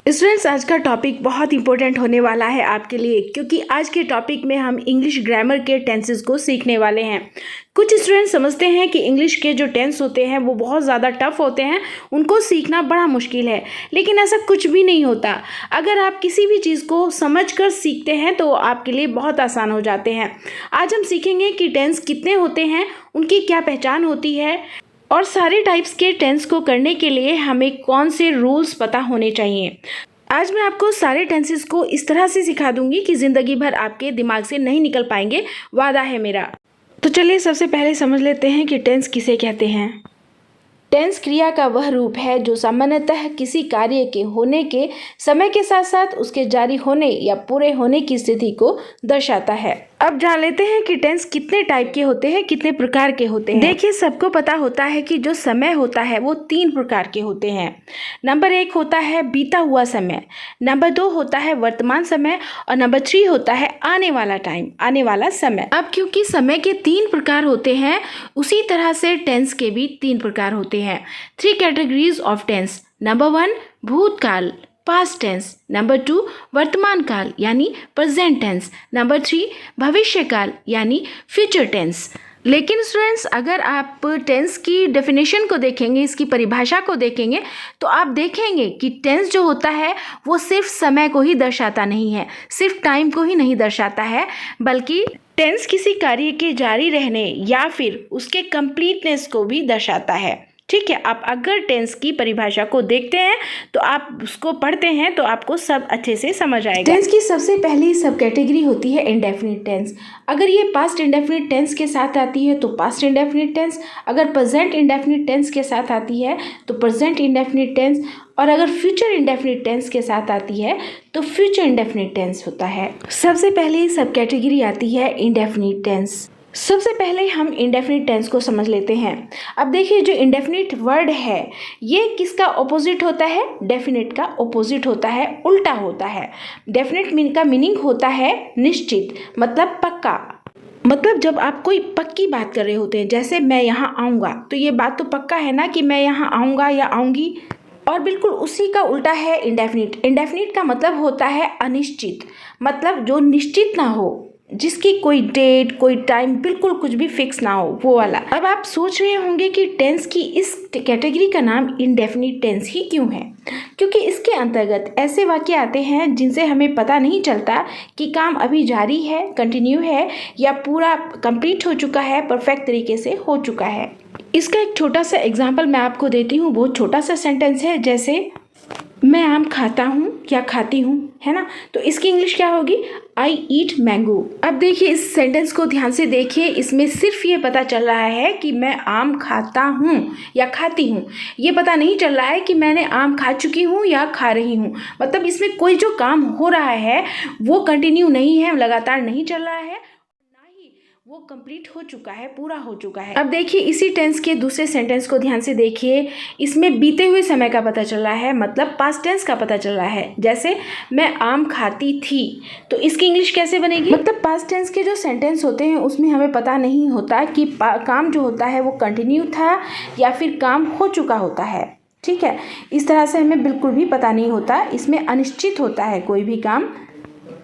Students, आज का topic बहुत इंपॉर्टेंट होने वाला है आपके लिए, क्योंकि आज के टॉपिक में हम इंग्लिश ग्रामर के टेंसेस को सीखने वाले हैं। कुछ स्टूडेंट्स समझते हैं कि इंग्लिश के जो टेंस होते हैं वो बहुत ज़्यादा टफ होते हैं, उनको सीखना बड़ा मुश्किल है, लेकिन ऐसा कुछ भी नहीं होता। अगर आप किसी भी चीज़ को समझकर सीखते हैं तो आपके लिए बहुत आसान हो जाते हैं। आज हम सीखेंगे कि टेंस कितने होते हैं, उनकी क्या पहचान होती है, और सारे टाइप्स के टेंस को करने के लिए हमें कौन से रूल्स पता होने चाहिए। आज मैं आपको सारे टेंसेस को इस तरह से सिखा दूंगी कि ज़िंदगी भर आपके दिमाग से नहीं निकल पाएंगे, वादा है मेरा। तो चलिए सबसे पहले समझ लेते हैं कि टेंस किसे कहते हैं। टेंस क्रिया का वह रूप है जो सामान्यतः किसी कार्य के होने के समय के साथ साथ उसके जारी होने या पूरे होने की स्थिति को दर्शाता है। अब जान लेते हैं कि टेंस कितने टाइप के होते हैं, कितने प्रकार के होते हैं। देखिए, सबको पता होता है कि जो समय होता है वो 3 प्रकार के होते हैं। नंबर 1 होता है बीता हुआ समय, नंबर 2 होता है वर्तमान समय, और नंबर 3 होता है आने वाला टाइम, आने वाला समय। अब क्योंकि समय के 3 प्रकार होते हैं, उसी तरह से टेंस के भी 3 प्रकार होते हैं। 3 कैटेगरीज ऑफ टेंस। नंबर 1 भूतकाल, पास्ट टेंस। नंबर 2 वर्तमान काल यानी प्रेजेंट टेंस। नंबर 3 भविष्य काल यानी फ्यूचर टेंस। लेकिन स्टूडेंट्स, अगर आप टेंस की डेफिनेशन को देखेंगे, इसकी परिभाषा को देखेंगे, तो आप देखेंगे कि टेंस जो होता है वो सिर्फ समय को ही दर्शाता नहीं है, सिर्फ टाइम को ही नहीं दर्शाता है, बल्कि टेंस किसी कार्य के जारी रहने या फिर उसके कंप्लीटनेस को भी दर्शाता है। ठीक है, आप अगर टेंस की परिभाषा को देखते हैं तो आप उसको पढ़ते हैं तो आपको सब अच्छे से समझ आएगा। टेंस की सबसे पहली सब कैटेगरी होती है इंडेफिनिट टेंस। अगर ये पास्ट इंडेफिनिट टेंस के साथ आती है तो पास्ट इंडेफिनिट टेंस, अगर प्रेजेंट इंडेफिनिट टेंस के साथ आती है तो प्रेजेंट इंडेफिनिट टेंस, और अगर फ्यूचर इंडेफिनिट टेंस के साथ आती है तो फ्यूचर इंडेफिनिट टेंस होता है। सबसे पहली सब कैटेगरी आती है इंडेफिनिट टेंस। सबसे पहले हम इंडेफिनिट टेंस को समझ लेते हैं। अब देखिए, जो इंडेफिनिट वर्ड है ये किसका ऑपोजिट होता है? डेफिनिट का ऑपोजिट होता है, उल्टा होता है। डेफिनिट का मीनिंग होता है निश्चित, मतलब पक्का। मतलब जब आप कोई पक्की बात कर रहे होते हैं, जैसे मैं यहाँ आऊँगा, तो ये बात तो पक्का है ना कि मैं यहाँ आऊँगा या आऊँगी। और बिल्कुल उसी का उल्टा है इंडेफिनिट। इंडेफिनिट का मतलब होता है अनिश्चित, मतलब जो निश्चित ना हो, जिसकी कोई डेट, कोई टाइम, बिल्कुल कुछ भी फिक्स ना हो, वो वाला। अब आप सोच रहे होंगे कि टेंस की इस कैटेगरी का नाम इंडेफिनिट टेंस ही क्यों है? क्योंकि इसके अंतर्गत ऐसे वाक्य आते हैं जिनसे हमें पता नहीं चलता कि काम अभी जारी है, कंटिन्यू है, या पूरा कंप्लीट हो चुका है, परफेक्ट तरीके से हो चुका है। इसका एक छोटा सा एग्जाम्पल मैं आपको देती हूँ। बहुत छोटा सा सेंटेंस है, जैसे मैं आम खाता हूँ या खाती हूँ, है ना? तो इसकी इंग्लिश क्या होगी? आई ईट मैंगो। अब देखिए, इस सेंटेंस को ध्यान से देखिए, इसमें सिर्फ ये पता चल रहा है कि मैं आम खाता हूँ या खाती हूँ। ये पता नहीं चल रहा है कि मैंने आम खा चुकी हूँ या खा रही हूँ। मतलब इसमें कोई जो काम हो रहा है वो कंटिन्यू नहीं है, लगातार नहीं चल रहा है, वो कंप्लीट हो चुका है, पूरा हो चुका है। अब देखिए, इसी टेंस के दूसरे सेंटेंस को ध्यान से देखिए। इसमें बीते हुए समय का पता चल रहा है, मतलब पास्ट टेंस का पता चल रहा है। जैसे मैं आम खाती थी, तो इसकी इंग्लिश कैसे बनेगी? मतलब पास्ट टेंस के जो सेंटेंस होते हैं उसमें हमें पता नहीं होता कि काम जो होता है वो कंटिन्यू था या फिर काम हो चुका होता है। ठीक है, इस तरह से हमें बिल्कुल भी पता नहीं होता, इसमें अनिश्चित होता है कोई भी काम।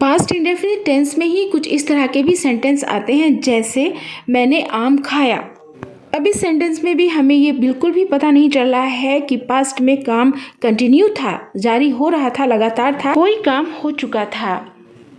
पास्ट इंडेफिनिट टेंस में ही कुछ इस तरह के भी सेंटेंस आते हैं, जैसे मैंने आम खाया। अब इस सेंटेंस में भी हमें ये बिल्कुल भी पता नहीं चल रहा है कि पास्ट में काम कंटिन्यू था, जारी हो रहा था, लगातार था, कोई काम हो चुका था।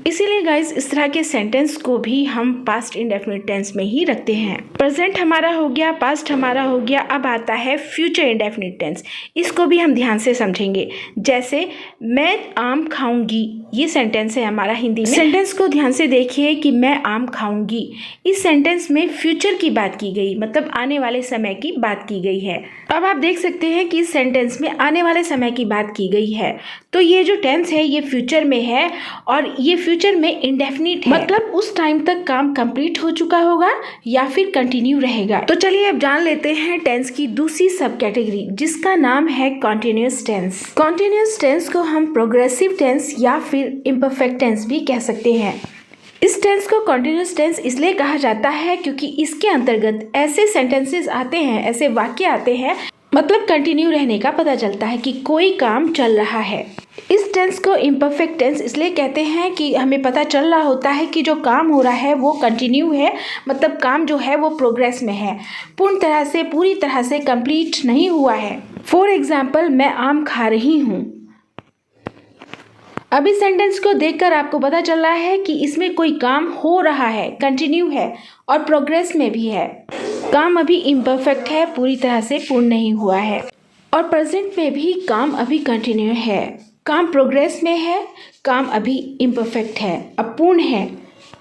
इसीलिए गाइज, इस तरह के सेंटेंस को भी हम पास्ट इंडेफिनिट टेंस में ही रखते हैं। प्रेजेंट हमारा हो गया, पास्ट हमारा हो गया, अब आता है फ्यूचर इंडेफिनिट टेंस। इसको भी हम ध्यान से समझेंगे। जैसे मैं आम खाऊंगी, ये सेंटेंस है हमारा हिंदी में। सेंटेंस को ध्यान से देखिए कि मैं आम खाऊंगी, इस सेंटेंस में फ्यूचर की बात की गई, मतलब आने वाले समय की बात की गई है। अब आप देख सकते हैं कि इस सेंटेंस में आने वाले समय की बात की गई है, तो ये जो टेंस है ये फ्यूचर में है, और ये फ्यूचर में इंडेफिनिट है, मतलब उस टाइम तक काम कंप्लीट हो चुका होगा या फिर कंटिन्यू रहेगा। तो चलिए अब जान लेते हैं टेंस की दूसरी सब कैटेगरी, जिसका नाम है कॉन्टिन्यूअस टेंस। कॉन्टिन्यूअस टेंस को हम प्रोग्रेसिव टेंस या फिर इम्परफेक्ट टेंस भी कह सकते हैं। इस टेंस को कॉन्टिन्यूअस टेंस इसलिए कहा जाता है क्योंकि इसके अंतर्गत ऐसे सेंटेंसेस आते हैं, ऐसे वाक्य आते हैं मतलब कंटिन्यू रहने का पता चलता है कि कोई काम चल रहा है। इस टेंस को इम्परफेक्ट टेंस इसलिए कहते हैं कि हमें पता चल रहा होता है कि जो काम हो रहा है वो कंटिन्यू है, मतलब काम जो है वो प्रोग्रेस में है, पूरी तरह से कंप्लीट नहीं हुआ है। फॉर एग्जाम्पल, मैं आम खा रही हूँ। अब इस सेंटेंस को देखकर आपको पता चल रहा है कि इसमें कोई काम हो रहा है, कंटिन्यू है और प्रोग्रेस में भी है। काम अभी इम्परफेक्ट है, पूरी तरह से पूर्ण नहीं हुआ है। और प्रेजेंट में भी काम अभी कंटिन्यू है, काम प्रोग्रेस में है, काम अभी इम्परफेक्ट है, अपूर्ण है।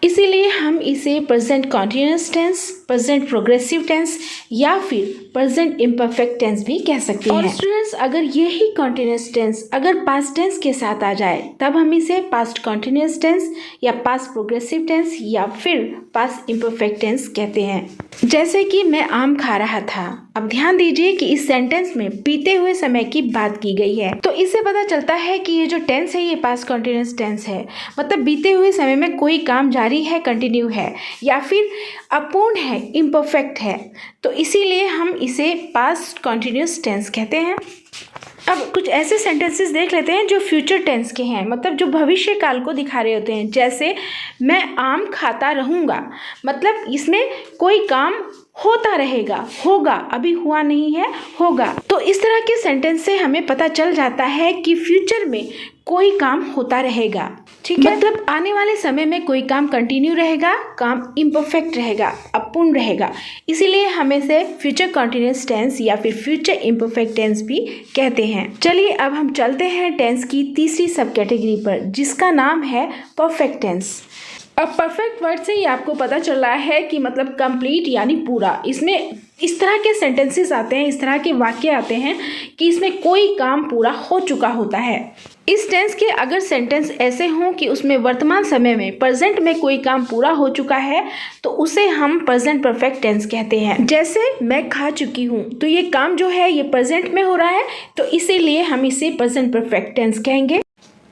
इसीलिए हम इसे present continuous tense, present progressive tense या फिर प्रेजेंट इम्परफेक्ट टेंस भी कह सकते हैं। और स्टूडेंट्स, अगर यही कॉन्टिन्यूअस टेंस अगर पास्ट टेंस के साथ आ जाए तब हम इसे पास्ट कॉन्टिन्यूअस टेंस या पास्ट प्रोग्रेसिव टेंस या फिर पास्ट इम्परफेक्ट टेंस कहते हैं। जैसे कि मैं आम खा रहा था। अब ध्यान दीजिए कि इस सेंटेंस में बीते हुए समय की बात की गई है, तो इससे पता चलता है कि ये जो टेंस है ये पास्ट कॉन्टिन्यूअस टेंस है, मतलब बीते हुए समय में कोई काम जारी है, कंटिन्यू है या फिर अपूर्ण है, इम्परफेक्ट है, तो इसीलिए हम इसे पास्ट कॉन्टिन्यूअस टेंस कहते हैं। अब कुछ ऐसे सेंटेंसेस देख लेते हैं जो फ्यूचर टेंस के हैं, मतलब जो भविष्य काल को दिखा रहे होते हैं। जैसे मैं आम खाता रहूँगा, मतलब इसमें कोई काम होता रहेगा, होगा, अभी हुआ नहीं है, होगा। तो इस तरह के सेंटेंस से हमें पता चल जाता है कि फ्यूचर में कोई काम होता रहेगा, ठीक है। मतलब आने वाले समय में कोई काम कंटिन्यू रहेगा, काम इम्परफेक्ट रहेगा, अपूर्ण रहेगा, इसीलिए हम इसे फ्यूचर कंटिन्यूअस टेंस या फिर फ्यूचर इम्परफेक्ट टेंस भी कहते हैं। चलिए अब हम चलते हैं टेंस की तीसरी सब कैटेगरी पर, जिसका नाम है परफेक्ट टेंस। अब परफेक्ट वर्ड से ही आपको पता चल रहा है कि मतलब कंप्लीट यानी पूरा। इसमें इस तरह के सेंटेंसेस आते हैं, इस तरह के वाक्य आते हैं कि इसमें कोई काम पूरा हो चुका होता है। इस टेंस के अगर सेंटेंस ऐसे हों कि उसमें वर्तमान समय में प्रेजेंट में कोई काम पूरा हो चुका है तो उसे हम प्रेजेंट परफेक्ट टेंस कहते हैं। जैसे मैं खा चुकी हूँ, तो ये काम जो है ये प्रेजेंट में हो रहा है, तो इसीलिए हम इसे प्रेजेंट परफेक्ट टेंस कहेंगे।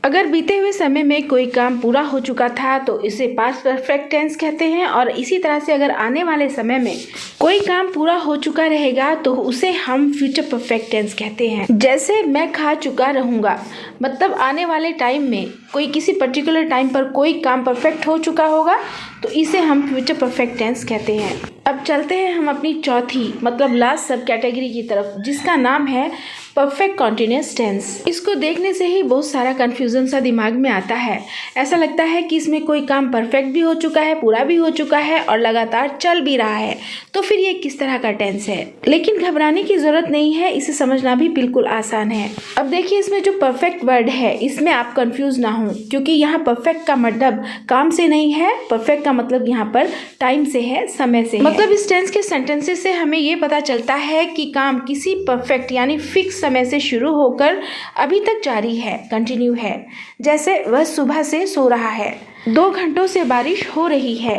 अगर बीते हुए समय में कोई काम पूरा हो चुका था तो इसे पास्ट परफेक्ट टेंस कहते हैं। और इसी तरह से अगर आने वाले समय में कोई काम पूरा हो चुका रहेगा तो उसे हम फ्यूचर परफेक्ट टेंस कहते हैं। जैसे मैं खा चुका रहूँगा, मतलब आने वाले टाइम में कोई किसी पर्टिकुलर टाइम पर कोई काम परफेक्ट हो चुका होगा, तो इसे हम फ्यूचर परफेक्ट टेंस कहते हैं। अब चलते हैं हम अपनी चौथी मतलब लास्ट सब कैटेगरी की तरफ, जिसका नाम है परफेक्ट कॉन्टिन्यूअस टेंस। इसको देखने से ही बहुत सारा कन्फ्यूजन सा दिमाग में आता है। ऐसा लगता है कि इसमें कोई काम परफेक्ट भी हो चुका है, पूरा भी हो चुका है और लगातार चल भी रहा है, तो फिर ये किस तरह का टेंस है। लेकिन घबराने की जरूरत नहीं है, इसे समझना भी बिल्कुल आसान है। अब देखिए, इसमें जो परफेक्ट वर्ड है इसमें आप कंफ्यूज ना हो, क्योंकि यहाँ परफेक्ट का मतलब काम से नहीं है, परफेक्ट का मतलब यहाँ पर टाइम से है, समय से है। मतलब इस टेंस के सेंटेंसेस से हमें ये पता चलता है कि काम किसी परफेक्ट यानी फिक्स समय से शुरू होकर अभी तक जारी है, कंटिन्यू है। जैसे वह सुबह से सो रहा है, 2 घंटों से बारिश हो रही है।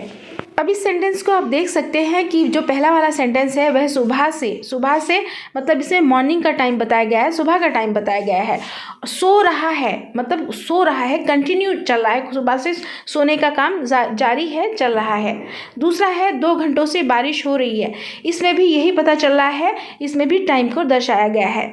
अब इस सेंटेंस को आप देख सकते हैं कि जो पहला वाला सेंटेंस है वह सुबह से मतलब इसमें मॉर्निंग का टाइम बताया गया है, सुबह का टाइम बताया गया है। सो रहा है मतलब सो रहा है, कंटिन्यू चल रहा है, सुबह से सोने का काम जारी है, चल रहा है। दूसरा है 2 घंटों से बारिश हो रही है, इसमें भी यही पता चल रहा है, इसमें भी टाइम को दर्शाया गया है।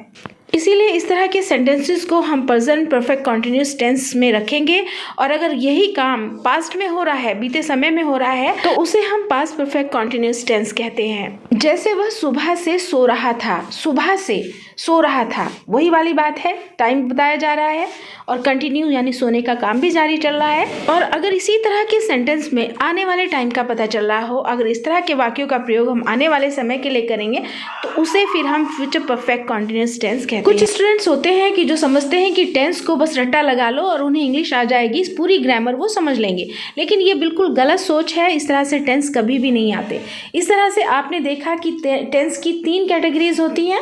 इसीलिए इस तरह के सेंटेंसेस को हम प्रेजेंट परफेक्ट कॉन्टिन्यूअस टेंस में रखेंगे। और अगर यही काम पास्ट में हो रहा है, बीते समय में हो रहा है, तो उसे हम पास्ट परफेक्ट कॉन्टिन्यूअस टेंस कहते हैं। जैसे वह सुबह से सो रहा था, सुबह से सो रहा था, वही वाली बात है, टाइम बताया जा रहा है और कंटिन्यू यानी सोने का काम भी जारी चल रहा है। और अगर इसी तरह के सेंटेंस में आने वाले टाइम का पता चल रहा हो, अगर इस तरह के वाक्यों का प्रयोग हम आने वाले समय के लिए करेंगे तो उसे फिर हम फ्यूचर परफेक्ट कॉन्टिन्यूअस टेंस कहते हैं। कुछ स्टूडेंट्स होते हैं कि जो समझते हैं कि टेंस को बस रट्टा लगा लो और उन्हें इंग्लिश आ जाएगी, पूरी ग्रामर वो समझ लेंगे, लेकिन ये बिल्कुल गलत सोच है। इस तरह से टेंस कभी भी नहीं आते। इस तरह से आपने देखा कि टेंस की 3 कैटेगरीज होती हैं,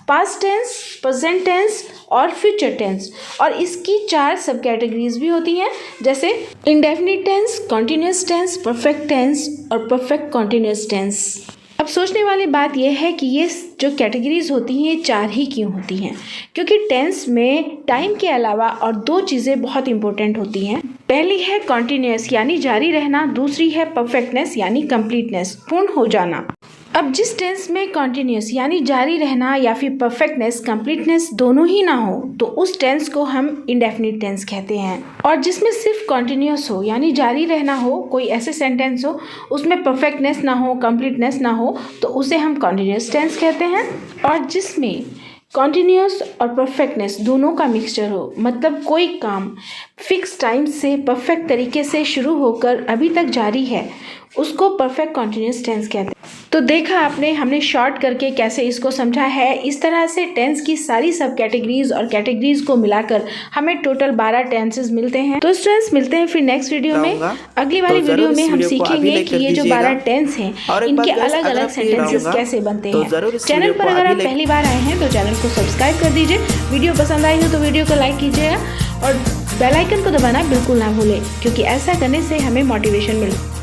पास्ट टेंस, प्रेजेंट टेंस और फ्यूचर टेंस, और इसकी 4 सब कैटेगरीज भी होती हैं, जैसे indefinite tense, continuous tense, perfect tense और परफेक्ट कॉन्टिन्यूअस टेंस। अब सोचने वाली बात यह है कि ये जो कैटेगरीज होती हैं ये 4 ही क्यों होती हैं, क्योंकि टेंस में टाइम के अलावा और 2 चीज़ें बहुत इंपॉर्टेंट होती हैं। पहली है कॉन्टिन्यूअस यानी जारी रहना, दूसरी है परफेक्टनेस यानी कंप्लीटनेस, पूर्ण हो जाना। अब जिस टेंस में कॉन्टिन्यूस यानी जारी रहना या फिर परफेक्टनेस, कंप्लीटनेस दोनों ही ना हो तो उस टेंस को हम इंडेफिनिट टेंस कहते हैं। और जिसमें सिर्फ कॉन्टिन्यूस हो यानी जारी रहना हो, कोई ऐसे सेंटेंस हो उसमें परफेक्टनेस ना हो, कंप्लीटनेस ना हो तो उसे हम कॉन्टिन्यूस टेंस कहते हैं। और जिसमें कॉन्टिन्यूस और परफेक्टनेस दोनों का मिक्सचर हो, मतलब कोई काम फिक्स टाइम से परफेक्ट तरीके से शुरू होकर अभी तक जारी है, उसको परफेक्ट कॉन्टिन्यूस टेंस कहते हैं। तो देखा आपने, हमने शॉर्ट करके कैसे इसको समझा है। इस तरह से टेंस की सारी सब कैटेगरीज और कैटेगरीज को मिलाकर हमें टोटल 12 टेंसेस मिलते हैं। तो स्टूडेंट्स मिलते हैं फिर नेक्स्ट वीडियो में। अगली वाली वीडियो में हम सीखेंगे कि ये जो 12 टेंस हैं इनके अलग अलग सेंटेंसेस कैसे बनते हैं। चैनल पर अगर आप पहली बार आए हैं तो चैनल को सब्सक्राइब कर दीजिए। वीडियो पसंद आई हो तो वीडियो को लाइक कीजिएगा और बेल आइकन को दबाना बिल्कुल ना भूलें, क्योंकि ऐसा करने से हमें मोटिवेशन मिलता है।